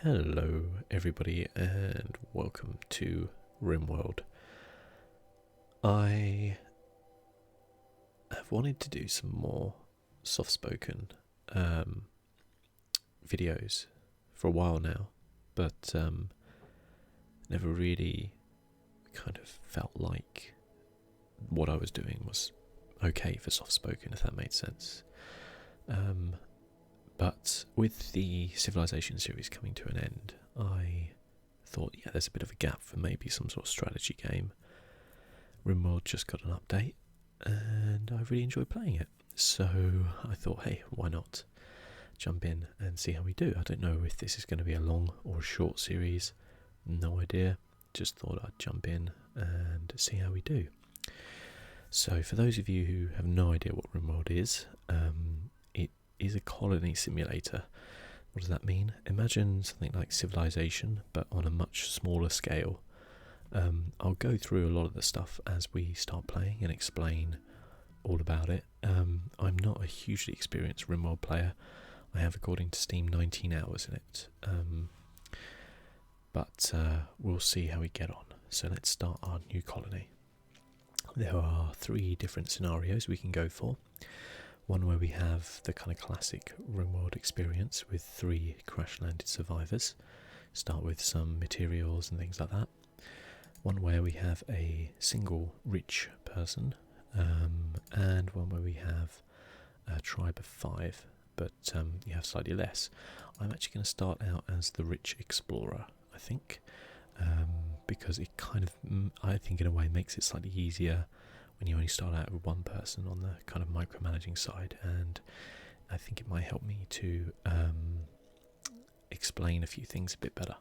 Hello everybody and welcome to Rimworld. I have wanted to do some more soft-spoken videos for a while now, but never really kind of felt like what I was doing was okay for soft-spoken, if that made sense. But with the Civilization series coming to an end, I thought, yeah, there's a bit of a gap for maybe some sort of strategy game. Rimworld just got an update, and I really enjoy playing it. So I thought, hey, why not jump in and see how we do? I don't know if this is going to be a long or a short series. No idea. Just thought I'd jump in and see how we do. So for those of you who have no idea what Rimworld is a colony simulator. What does that mean? Imagine something like Civilization, but on a much smaller scale. I'll go through a lot of the stuff as we start playing and explain all about it. I'm not a hugely experienced Rimworld player. I have, according to Steam, 19 hours in it. But we'll see how we get on. So let's start our new colony. There are 3 different scenarios we can go for. One where we have the kind of classic Rimworld experience with 3 crash-landed survivors. Start with some materials and things like that. One where we have a single rich person, and one where we have a tribe of 5, but you have slightly less. I'm actually going to start out as the rich explorer, I think, because it kind of, I think in a way, makes it slightly easier when you only start out with one person on the kind of micromanaging side, and I think it might help me to explain a few things a bit better.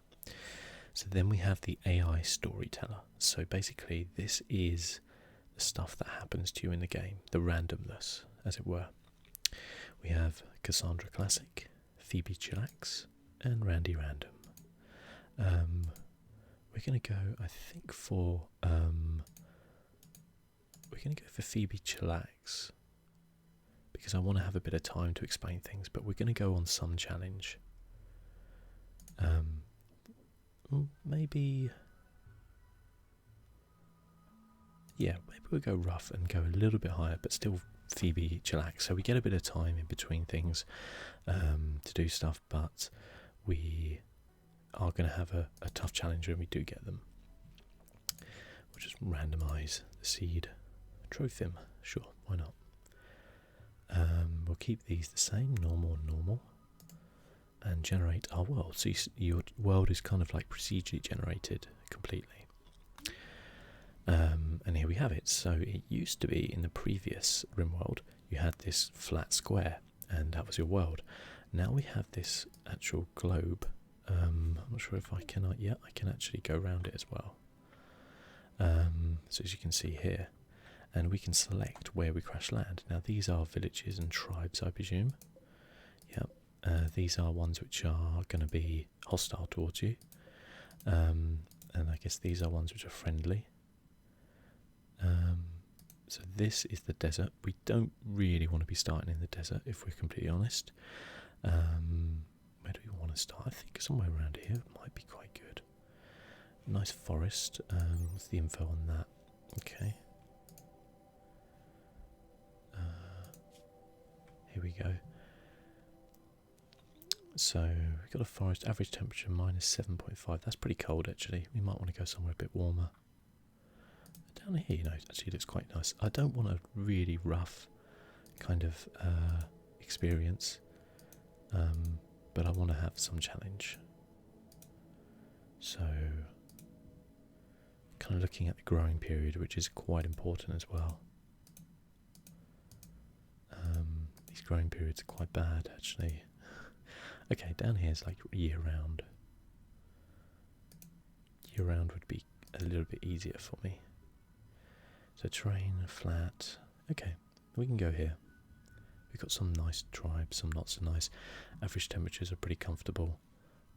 So then we have the AI storyteller. So basically this is the stuff that happens to you in the game, the randomness, as it were. We have Cassandra Classic, Phoebe Chillax, and Randy Random. We're going to go, I think, for Phoebe Chillax, because I want to have a bit of time to explain things, but we're going to go on some challenge. Maybe we'll go rough and go a little bit higher, but still Phoebe Chillax, so we get a bit of time in between things to do stuff, but we are going to have a tough challenge when we do get them. We'll just randomise the seed. Trophim, sure, why not? We'll keep these the same, normal, and generate our world. So your world is kind of like procedurally generated completely. And here we have it. So it used to be in the previous Rimworld, you had this flat square, and that was your world. Now we have this actual globe. I'm not sure if I can, I can actually go around it as well. So as you can see here, and we can select where we crash land. Now these are villages and tribes, I presume. Yep. These are ones which are going to be hostile towards you. And I guess these are ones which are friendly. So this is the desert. We don't really want to be starting in the desert, if we're completely honest. Where do we want to start? I think somewhere around here might be quite good. Nice forest. What's the info on that? Okay. Here we go. So we've got a forest, average temperature -7.5. That's pretty cold actually. We might want to go somewhere a bit warmer. Down here, it actually looks quite nice. I don't want a really rough kind of experience, but I want to have some challenge. So kind of looking at the growing period, which is quite important as well. These growing periods are quite bad actually. Okay, down here is like year round. Year round would be a little bit easier for me. So terrain, flat. Okay, we can go here. We've got some nice tribes, some not so nice. Average temperatures are pretty comfortable.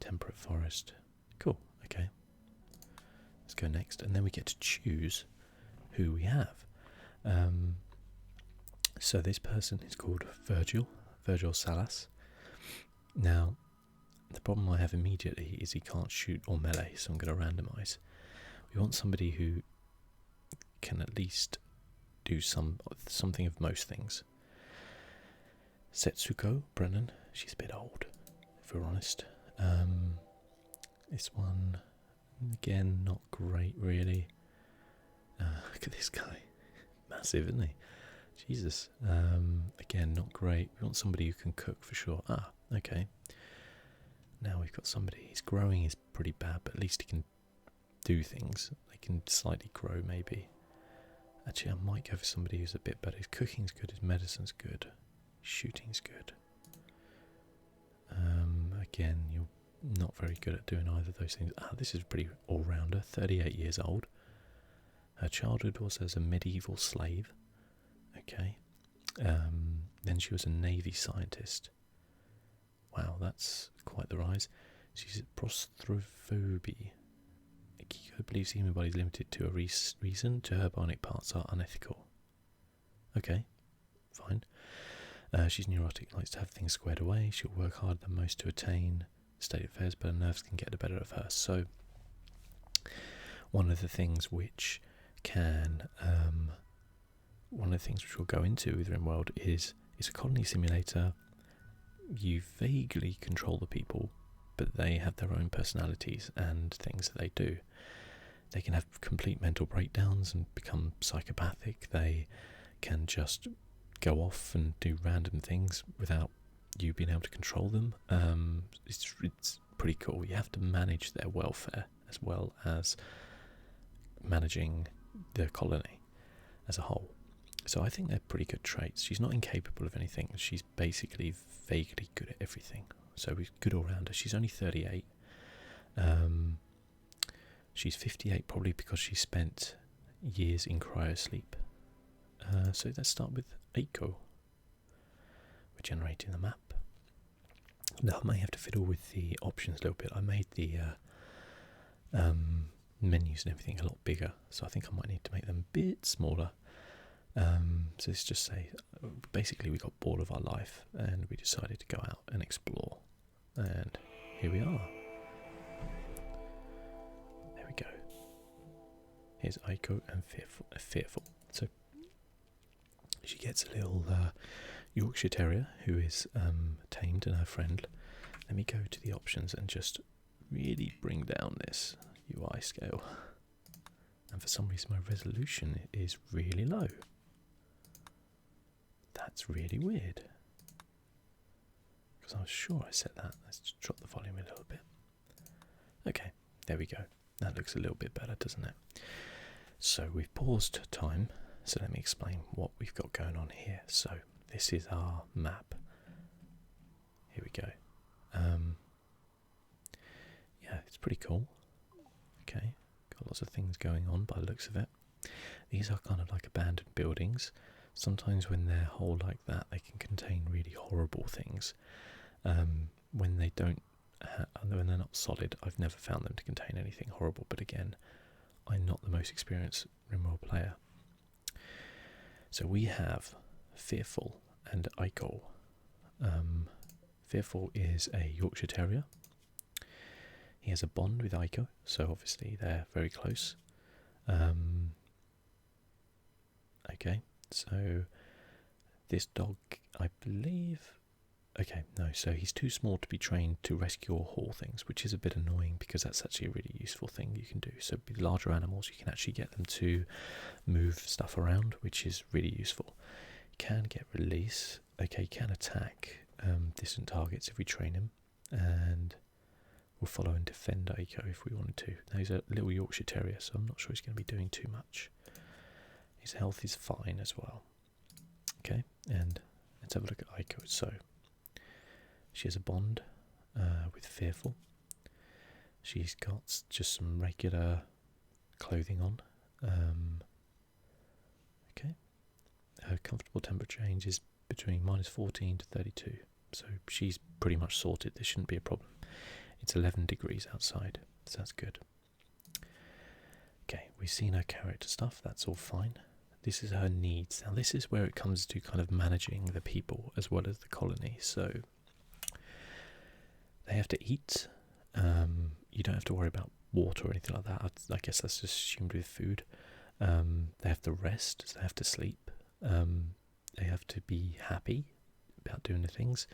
Temperate forest. Cool, okay. Let's go next, and then we get to choose who we have. So this person is called Virgil Salas. Now, the problem I have immediately is he can't shoot or melee, so I'm going to randomise. We want somebody who can at least do something of most things. Setsuko, Brennan, she's a bit old, if we're honest. This one, again, not great really. Look at this guy, massive, isn't he? Jesus. Again, not great. We want somebody who can cook for sure. Ah, okay. Now we've got somebody. His growing is pretty bad, but at least he can do things. They can slightly grow, maybe. Actually, I might go for somebody who's a bit better. His cooking's good, his medicine's good, his shooting's good. Again, you're not very good at doing either of those things. Ah, this is pretty all-rounder. 38 years old. Her childhood was as a medieval slave. Okay. Then she was a Navy scientist. Wow, that's quite the rise. She's prostrophobia. Akiko believes human body is limited to a reason. To her, bionic parts are unethical. Okay, fine. She's neurotic, likes to have things squared away. She'll work harder than most to attain state of affairs, but her nerves can get the better of her. So, one of the things which we'll go into with Rimworld is it's a colony simulator. You vaguely control the people, but they have their own personalities and things that they do. They can have complete mental breakdowns and become psychopathic. They can just go off and do random things without you being able to control them. It's pretty cool. You have to manage their welfare as well as managing the colony as a whole. So I think they're pretty good traits. She's not incapable of anything. She's basically vaguely good at everything. So we're good all rounder. She's only 38. She's 58 probably because she spent years in cryosleep. So let's start with Eiko. We're generating the map. Now I may have to fiddle with the options a little bit. I made the menus and everything a lot bigger, so I think I might need to make them a bit smaller. So let's just say, basically we got bored of our life and we decided to go out and explore. And here we are. There we go. Here's Aiko and Fearful. So she gets a little Yorkshire Terrier who is tamed and her friend. Let me go to the options and just really bring down this UI scale. And for some reason my resolution is really low. That's really weird. Because I was sure I set that. Let's just drop the volume a little bit. Okay, there we go. That looks a little bit better, doesn't it? So we've paused time. So let me explain what we've got going on here. So this is our map. Here we go. Yeah, it's pretty cool. Okay, got lots of things going on by the looks of it. These are kind of like abandoned buildings. Sometimes when they're whole like that, they can contain really horrible things. When they don't, when they're not solid, I've never found them to contain anything horrible. But again, I'm not the most experienced Rimworld player. So we have Fearful and Aiko. Fearful is a Yorkshire Terrier. He has a bond with Aiko, so obviously they're very close. Okay, so this dog, I believe... Okay, no, so he's too small to be trained to rescue or haul things, which is a bit annoying because that's actually a really useful thing you can do. So with larger animals, you can actually get them to move stuff around, which is really useful. You can get release. Okay, you can attack distant targets if we train him, and we'll follow and defend Aiko if we wanted to. Now he's a little Yorkshire Terrier, so I'm not sure he's going to be doing too much. His health is fine as well. Okay, and let's have a look at Aiko. So she has a bond with Fearful. She's got just some regular clothing on. Okay. Her comfortable temperature range is between -14 to 32. So she's pretty much sorted. This shouldn't be a problem. It's 11 degrees outside, so that's good. Okay, we've seen her character stuff. That's all fine. This is her needs. Now this is where it comes to kind of managing the people as well as the colony. So They have to eat. You don't have to worry about water or anything like that. I guess that's just assumed with food. They have to rest, so they have to sleep. They have to be happy about doing the things.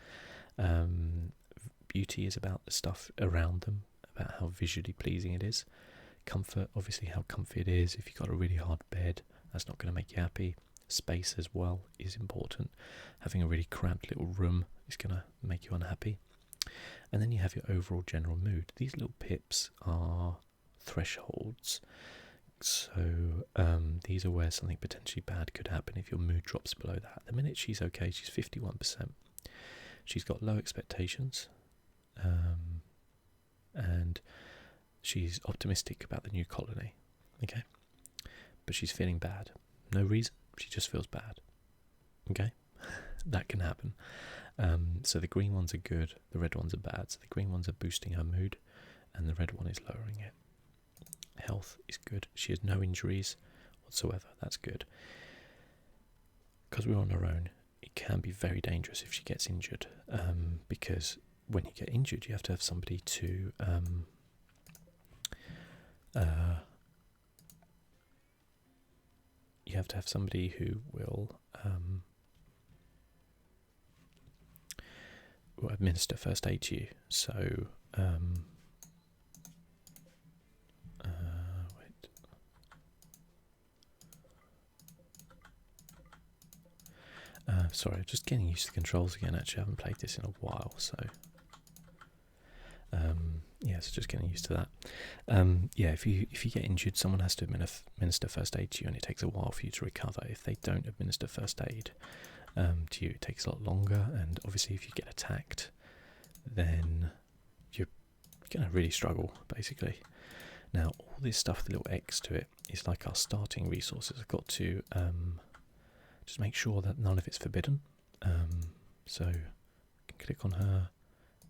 Beauty is about the stuff around them, about how visually pleasing it is. Comfort, obviously how comfy it is. If you've got a really hard bed, that's not going to make you happy. Space as well is important. Having a really cramped little room is going to make you unhappy. And then you have your overall general mood. These little pips are thresholds. So these are where something potentially bad could happen if your mood drops below that. At the minute she's okay, she's 51%. She's got low expectations. And she's optimistic about the new colony. Okay? But she's feeling bad. No reason, she just feels bad. Okay? That can happen. So the green ones are good, the red ones are bad. So the green ones are boosting her mood, and the red one is lowering it. Health is good. She has no injuries whatsoever. That's good. Because we're on our own, it can be very dangerous if she gets injured. Because when you get injured, you have to have somebody to who will administer first aid to you. So wait. Sorry, I'm just getting used to the controls again. Actually, I haven't played this in a while, so yeah, so just getting used to that. Yeah, if you get injured, someone has to administer first aid to you, and it takes a while for you to recover. If they don't administer first aid to you, it takes a lot longer. And obviously, if you get attacked, then you're going to really struggle, basically. Now, all this stuff with a little X to it is like our starting resources. I've got to just make sure that none of it's forbidden. So, I can click on her,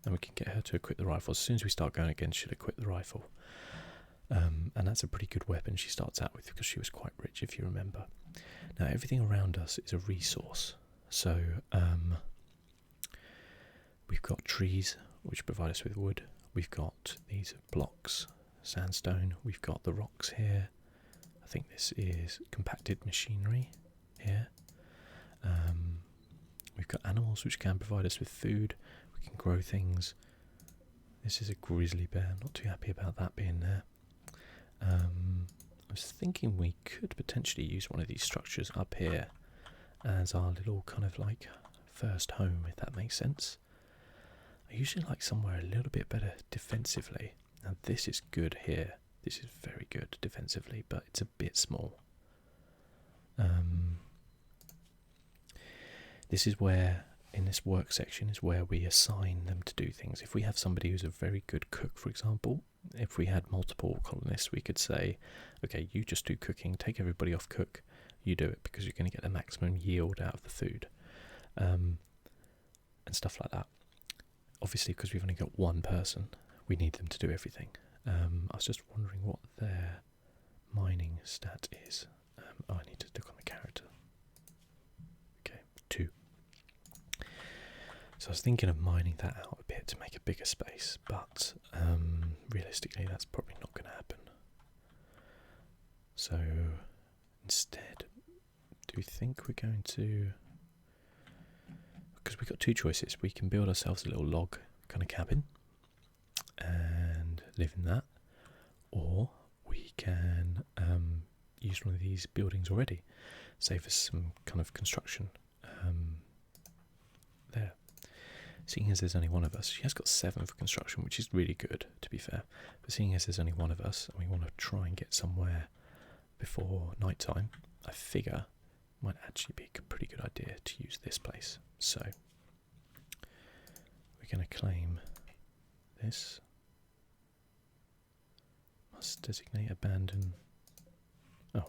and we can get her to equip the rifle. As soon as we start going again, she'll equip the rifle. And that's a pretty good weapon she starts out with, because she was quite rich, if you remember. Now, everything around us is a resource. So, we've got trees, which provide us with wood. We've got these blocks, sandstone. We've got the rocks here. I think this is compacted machinery here. We've got animals which can provide us with food. We can grow things. This is a grizzly bear. I'm not too happy about that being there. I was thinking we could potentially use one of these structures up here as our little kind of like first home, if that makes sense. I usually like somewhere a little bit better defensively. Now this is good here. This is very good defensively, but it's a bit small. This is where, in this work section, is where we assign them to do things. If we have somebody who's a very good cook, for example, if we had multiple colonists, we could say, okay, you just do cooking, take everybody off cook, you do it, because you're going to get the maximum yield out of the food, and stuff like that. Obviously, because we've only got one person, we need them to do everything. I was just wondering what their mining stat is. I need to look on the character. Okay, 2. So I was thinking of mining that out a bit to make a bigger space, but realistically that's probably not going to happen. So instead, do we think we're going to... Because we've got 2 choices. We can build ourselves a little log kind of cabin and live in that, or we can use one of these buildings already, save us some kind of construction there. Seeing as there's only one of us, she has got 7 for construction, which is really good, to be fair, but seeing as there's only one of us and we want to try and get somewhere before night time, I figure it might actually be a pretty good idea to use this place. So we're going to claim this. Must designate abandon. Oh.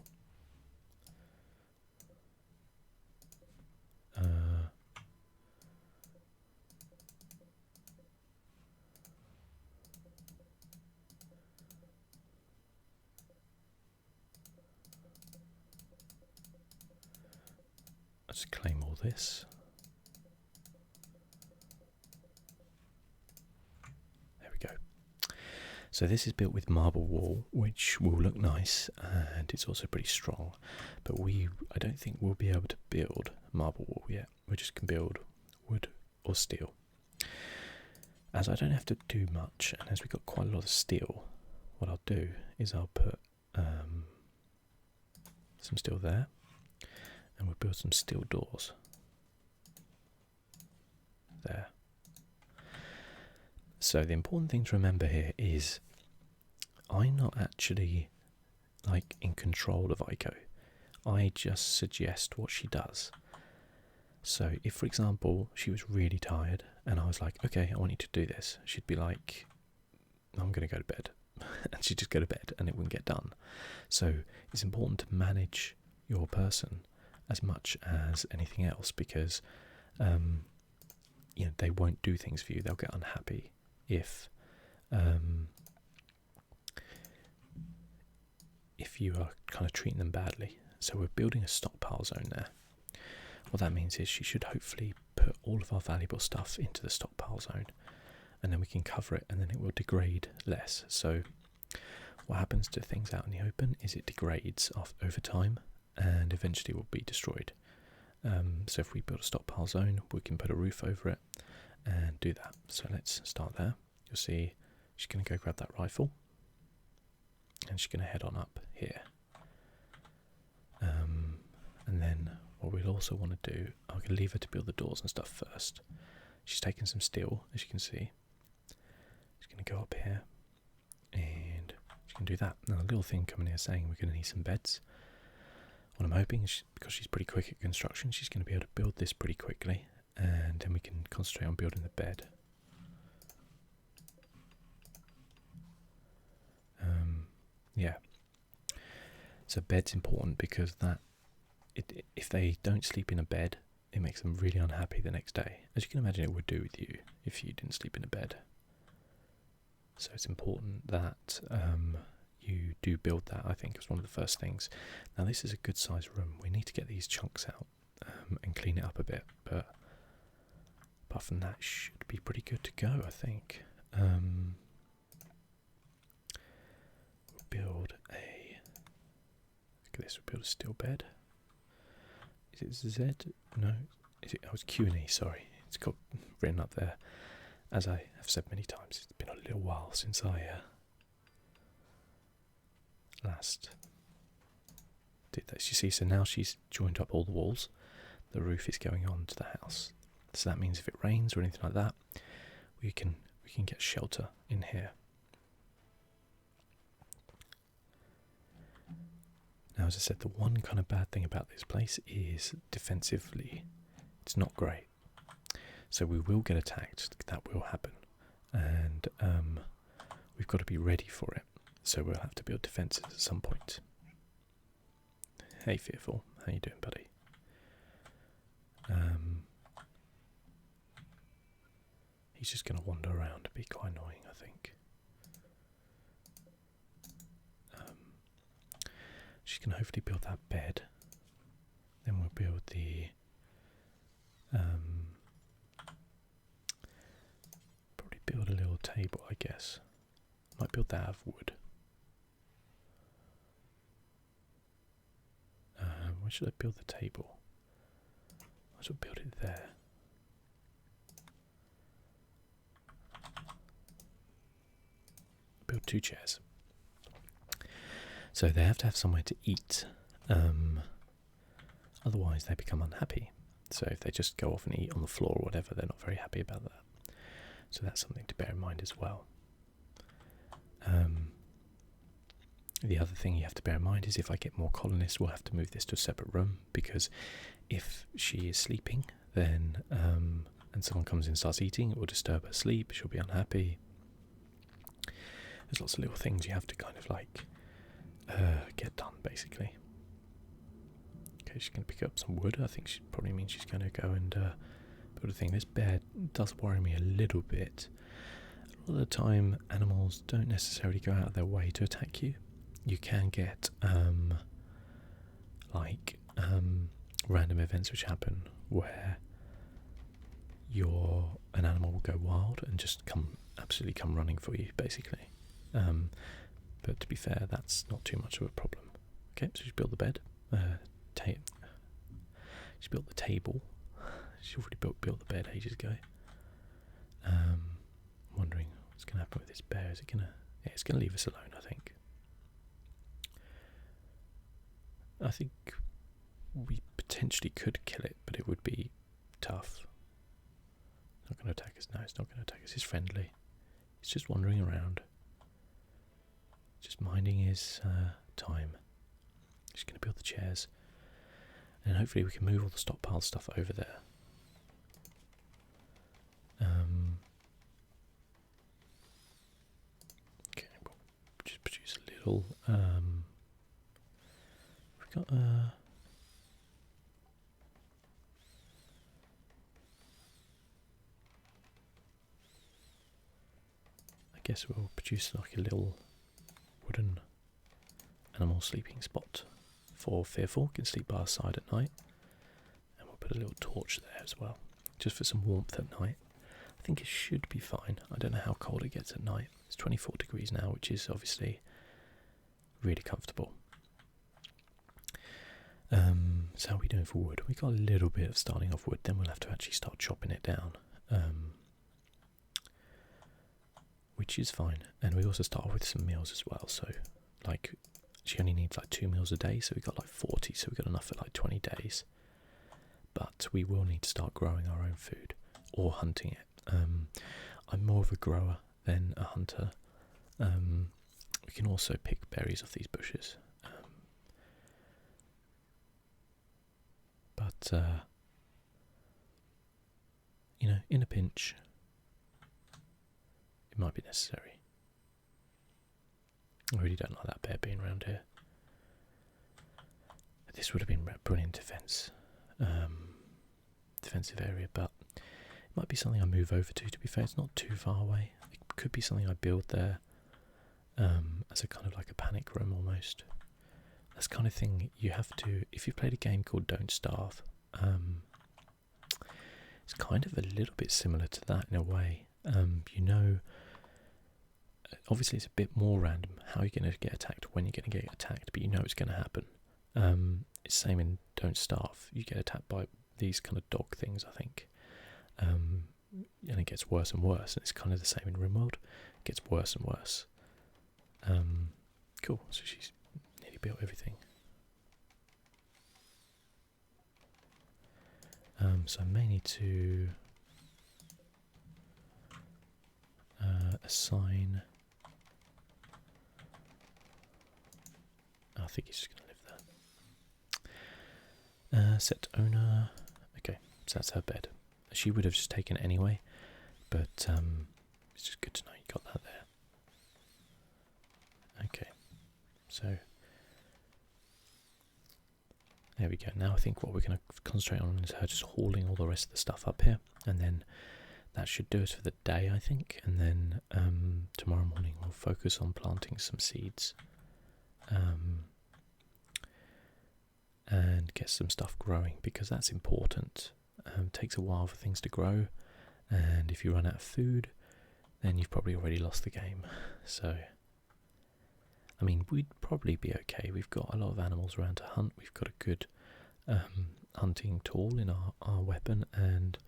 Let's claim all this. So this is built with marble wool, which will look nice, and it's also pretty strong. But I don't think we'll be able to build marble wool yet. We just can build wood or steel. As I don't have to do much, and as we've got quite a lot of steel, what I'll do is I'll put some steel there, and we'll build some steel doors there. So the important thing to remember here is I'm not actually like in control of Aiko. I just suggest what she does. So if, for example, she was really tired and I was like, okay, I want you to do this, she'd be like, I'm going to go to bed. And she'd just go to bed and it wouldn't get done. So it's important to manage your person as much as anything else, because they won't do things for you. They'll get unhappy if you are kind of treating them badly. So we're building a stockpile zone there. What that means is she should hopefully put all of our valuable stuff into the stockpile zone, and then we can cover it, and then it will degrade less. So what happens to things out in the open is it degrades over time and eventually will be destroyed. So if we build a stockpile zone, we can put a roof over it and do that. So let's start there. You'll see she's going to go grab that rifle and she's going to head on up here. And then what we'll also want to do, I'm going to leave her to build the doors and stuff first. She's taken some steel, as you can see. She's going to go up here and she can do that. Now, a little thing coming here saying we're going to need some beds. What I'm hoping is, because she's pretty quick at construction, she's going to be able to build this pretty quickly, and then we can concentrate on building the bed. Yeah. So bed's important because if they don't sleep in a bed, it makes them really unhappy the next day. As you can imagine, it would do with you if you didn't sleep in a bed. So it's important that you do build that. I think it's one of the first things. Now this is a good sized room. We need to get these chunks out and clean it up a bit, but apart from that, it should be pretty good to go, I think. We'll build look at this, we'll build a steel bed. Is it Z? No, it's Q and E, sorry. It's got written up there. As I have said many times, it's been a little while since I last did this. You see, so now she's joined up all the walls. The roof is going on to the house. So that means if it rains or anything like that, we can get shelter in here. Now, as I said, the one kind of bad thing about this place is defensively, it's not great. So we will get attacked, that will happen, and we've got to be ready for it. So we'll have to build defences at some point. Hey Fearful, how you doing, buddy? He's just going to wander around and be quite annoying, I think. She's going to hopefully build that bed. Then we'll build the probably build a little table, I guess. Might build that out of wood. Where should I build the table? I should build it there. Build 2 chairs. So they have to have somewhere to eat. Otherwise they become unhappy. So if they just go off and eat on the floor or whatever, they're not very happy about that. So that's something to bear in mind as well. The other thing you have to bear in mind is if I get more colonists, we'll have to move this to a separate room, because if she is sleeping, then and someone comes in and starts eating, it will disturb her sleep, she'll be unhappy. There's lots of little things you have to kind of like get done, basically. Okay, she's going to pick up some wood. I think she probably means she's going to go and build a thing. This bear does worry me a little bit. A lot of the time, animals don't necessarily go out of their way to attack you. You can get random events which happen where an animal will go wild and just absolutely come running for you, basically. But to be fair, that's not too much of a problem. Okay, so she's built the bed. She's built the table. She's already built the bed ages ago. Wondering what's going to happen with this bear. Is it going to... Yeah, it's going to leave us alone, I think. I think we potentially could kill it, but it would be tough. Not going to attack us. No, it's not going to attack us. It's friendly. It's just wandering around. Just minding his time. Just going to build the chairs. And hopefully we can move all the stockpile stuff over there. Okay, we'll just produce a little... we've got... I guess we'll produce like a little wooden animal sleeping spot for Fearful. Can sleep by our side at night. And we'll put a little torch there as well, just for some warmth at night. I think it should be fine. I don't know how cold it gets at night. It's 24 degrees now, which is obviously really comfortable. So how are we doing for wood? We got a little bit of starting off wood, then we'll have to actually start chopping it down. Which is fine. And we also start with some meals as well, so like she only needs like 2 meals a day, so we got like 40, so we got enough for like 20 days. But we will need to start growing our own food or hunting it. I'm more of a grower than a hunter. We can also pick berries off these bushes. But you know, in a pinch, it might be necessary. I really don't like that bear being around here. This would have been brilliant defensive area, but it might be something I move over to be fair. It's not too far away. It could be something I build there as a kind of like a panic room almost. That's the kind of thing you have to, if you've played a game called Don't Starve, it's kind of a little bit similar to that in a way. You know, obviously it's a bit more random how you're going to get attacked, when you're going to get attacked, but you know it's going to happen. It's the same in Don't Starve. You get attacked by these kind of dog things, I think. And it gets worse and worse, and it's kind of the same in Rimworld. It gets worse and worse. Cool, so she's nearly built everything. So I may need to assign... I think he's just going to live there. Set owner. Okay, so that's her bed. She would have just taken it anyway, but it's just good to know you got that there. Okay, so there we go. Now I think what we're going to concentrate on is her just hauling all the rest of the stuff up here, and then that should do us for the day, I think. And then tomorrow morning we'll focus on planting some seeds. And get some stuff growing, because that's important. It takes a while for things to grow, and if you run out of food, then you've probably already lost the game. So, I mean, we'd probably be okay. We've got a lot of animals around to hunt. We've got a good hunting tool in our weapon, and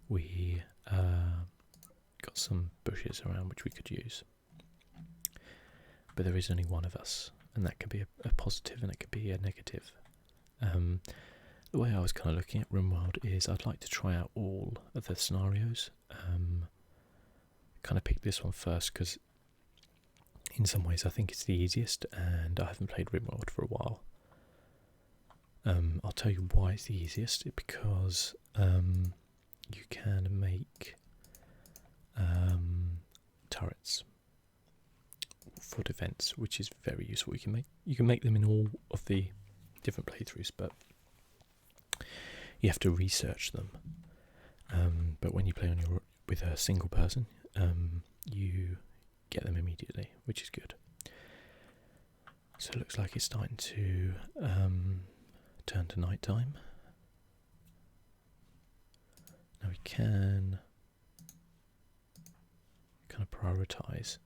we got some bushes around which we could use. But there is only one of us, and that could be a positive and it could be a negative. The way I was kind of looking at Rimworld is I'd like to try out all of the scenarios. Kind of pick this one first because in some ways I think it's the easiest, and I haven't played Rimworld for a while. I'll tell you why it's the easiest. Because you can make turrets for defense, which is very useful. You can make them in all of the different playthroughs, but you have to research them. But when you play with a single person, you get them immediately, which is good. So it looks like it's starting to turn to night time. Now we can kind of prioritise.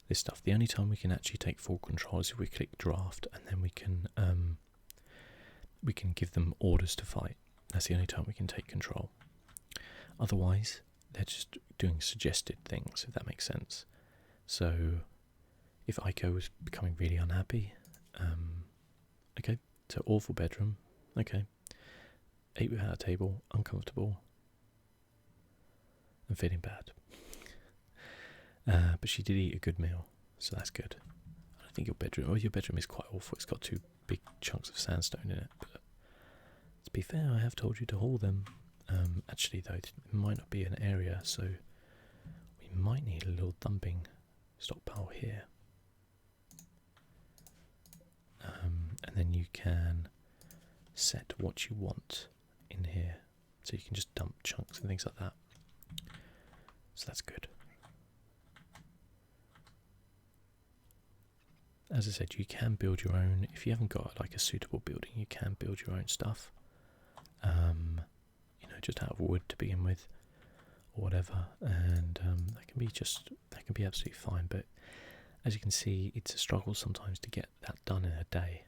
this stuff. The only time we can actually take full control is if we click draft, and then we can give them orders to fight. That's the only time we can take control. Otherwise, they're just doing suggested things, if that makes sense. So, if Aiko was becoming really unhappy, okay, so awful bedroom, okay, ate without a table, uncomfortable, and feeling bad. But she did eat a good meal, so that's good. I think your bedroom is quite awful. It's got 2 big chunks of sandstone in it, but to be fair, I have told you to haul them. Actually, though, it might not be an area, so we might need a little dumping stockpile here. And then you can set what you want in here, so you can just dump chunks and things like that. So that's good. As I said, you can build your own. If you haven't got like a suitable building, you can build your own stuff. Just out of wood to begin with, or whatever, and that can be absolutely fine. But as you can see, it's a struggle sometimes to get that done in a day,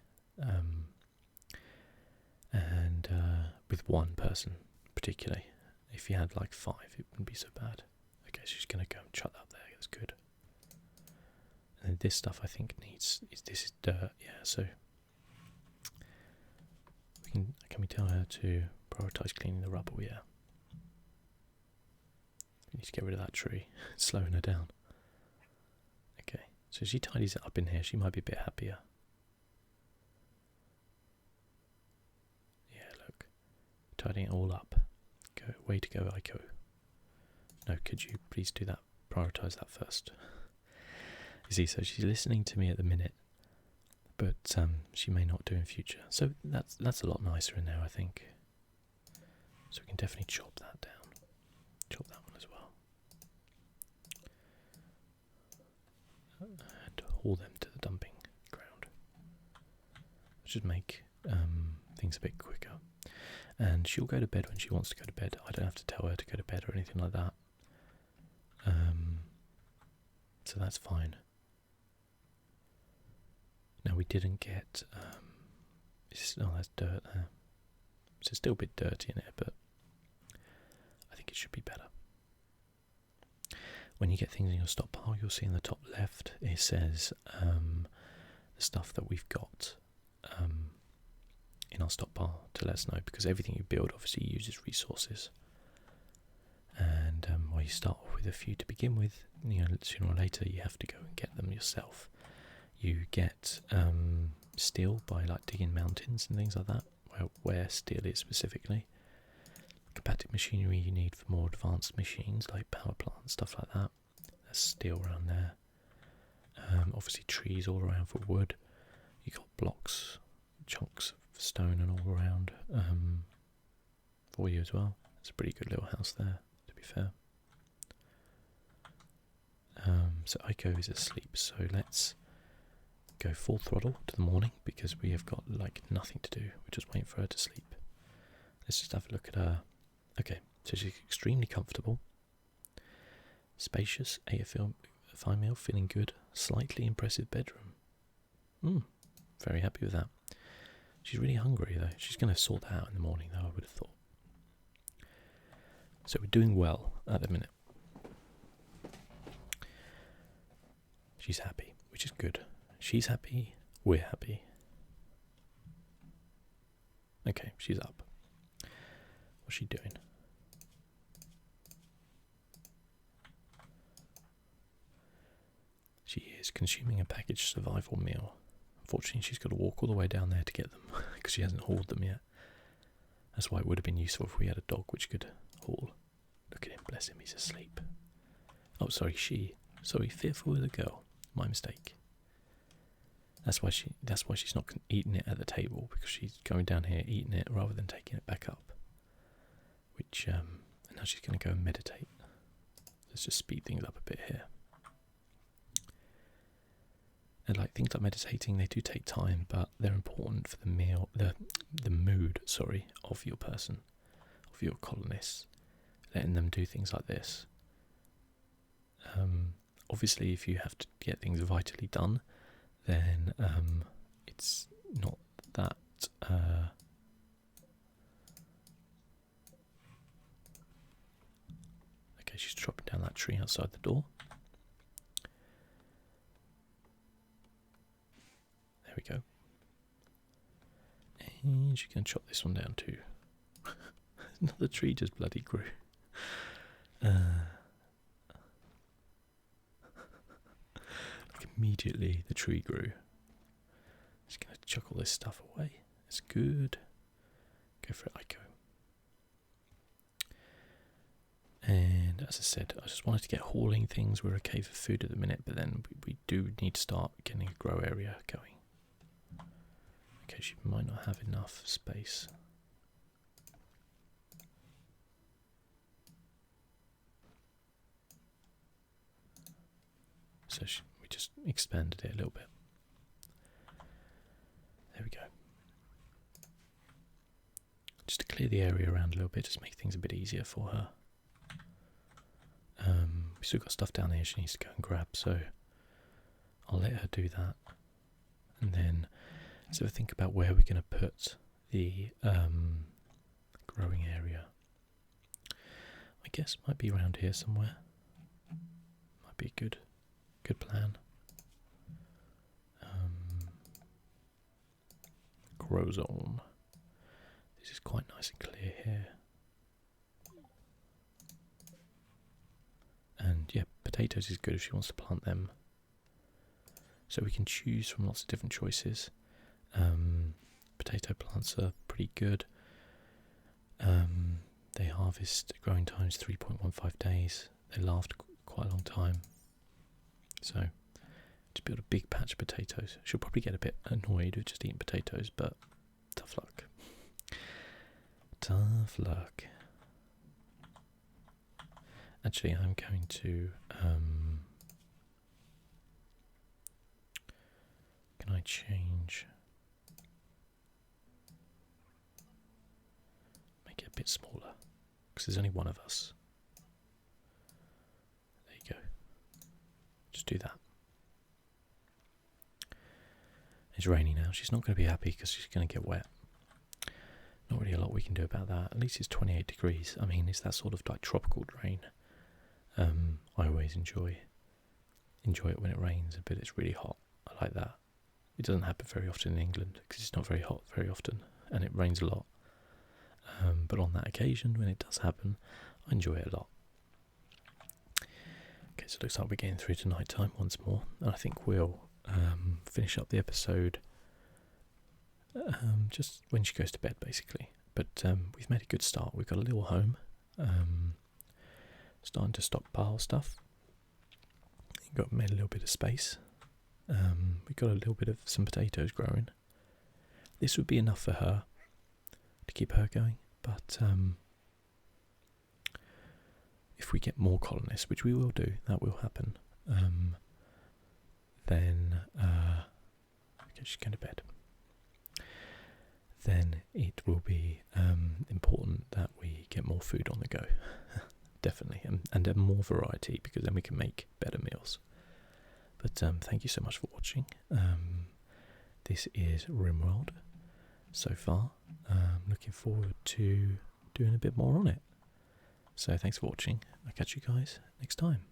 and with one person particularly. If you had like 5, it wouldn't be so bad. Okay, so she's going to go and chuck that up there. That's good. And then this stuff I think this is dirt. Yeah, so can we tell her to prioritise cleaning the rubble? Yeah. We need to get rid of that tree. It's slowing her down. Okay, so she tidies it up in here. She might be a bit happier. Yeah, look. Tidying it all up. Way to go, Aiko. No, could you please do that? Prioritise that first. You see, so she's listening to me at the minute, but she may not do in future. So that's a lot nicer in there, I think. So we can definitely chop that down. Chop that one as well. And haul them to the dumping ground. Which would make things a bit quicker. And she'll go to bed when she wants to go to bed. I don't have to tell her to go to bed or anything like that. So that's fine. Now we didn't get... there's dirt there. So it's still a bit dirty in it, but I think it should be better. When you get things in your stockpile, you'll see in the top left, it says the stuff that we've got in our stockpile to let us know, because everything you build obviously uses resources. And while you start off with a few to begin with, sooner or later you have to go and get them yourself. You get steel by like digging mountains and things like that, where steel is specifically. Compacted machinery you need for more advanced machines like power plants, stuff like that. There's steel around there. Obviously trees all around for wood. You got blocks, chunks of stone and all around for you as well. It's a pretty good little house there, to be fair. So Aiko is asleep, so let's go full throttle to the morning, because we have got like nothing to do. We're just waiting for her to sleep. Let's just have a look at her. Okay, so she's extremely comfortable, spacious, ate a fine meal, feeling good, slightly impressive bedroom. Very happy with that. She's really hungry though. She's going to sort that out in the morning though, I would have thought. So we're doing well at the minute. She's happy, which is good. She's happy, we're happy. Okay, she's up. What's she doing? She is consuming a packaged survival meal. Unfortunately, she's got to walk all the way down there to get them, because she hasn't hauled them yet. That's why it would have been useful if we had a dog which could haul. Look at him, bless him, he's asleep. Oh, sorry, Sorry, fearful with a girl. My mistake. That's why she's not eating it at the table, because she's going down here eating it rather than taking it back up. Which and now she's going to go and meditate. Let's just speed things up a bit here. And like things like meditating, they do take time, but they're important for the mood, of your person, of your colonists. Letting them do things like this. obviously if you have to get things vitally done, then it's not that okay, she's chopping down that tree outside the door. There we go. And she's going to chop this one down too. Another tree just bloody grew. Like immediately the tree grew. Just going to chuck all this stuff away. It's good. Go for it, Ico. And as I said, I just wanted to get hauling things. We're okay for food at the minute, but then we do need to start getting a grow area going. Okay, she might not have enough space. So we just expanded it a little bit. There we go. Just to clear the area around a little bit, just make things a bit easier for her. We've still got stuff down here she needs to go and grab, so I'll let her do that. And then let's have a think about where we're going to put the growing area. I guess it might be around here somewhere. Might be a good plan. Grow zone. This is quite nice and clear here. And yeah, potatoes is good if she wants to plant them. So we can choose from lots of different choices. Potato plants are pretty good. They harvest growing times 3.15 days. They last quite a long time. So to build a big patch of potatoes. She'll probably get a bit annoyed with just eating potatoes, but tough luck. Tough luck. Actually, I'm going to can I change? Make it a bit smaller, because there's only one of us. There you go. Just do that. It's raining now. She's not going to be happy because she's going to get wet. Not really a lot we can do about that. At least it's 28 degrees. I mean, it's that sort of like tropical rain. I always enjoy it when it rains, but it's really hot. I like that. It doesn't happen very often in England because it's not very hot very often, and it rains a lot. But on that occasion, when it does happen, I enjoy it a lot. Okay, so it looks like we're getting through to night time once more, and I think we'll finish up the episode just when she goes to bed, basically. But we've made a good start. We've got a little home. Starting to stockpile stuff. Made a little bit of space. We got a little bit of some potatoes growing. This would be enough for her to keep her going, but if we get more colonists, which we will do, that will happen, then okay, she's going to bed. Then it will be important that we get more food on the go. Definitely, and more variety, because then we can make better meals. But thank you so much for watching. This is Rimworld so far. Looking forward to doing a bit more on it. So thanks for watching. I'll catch you guys next time.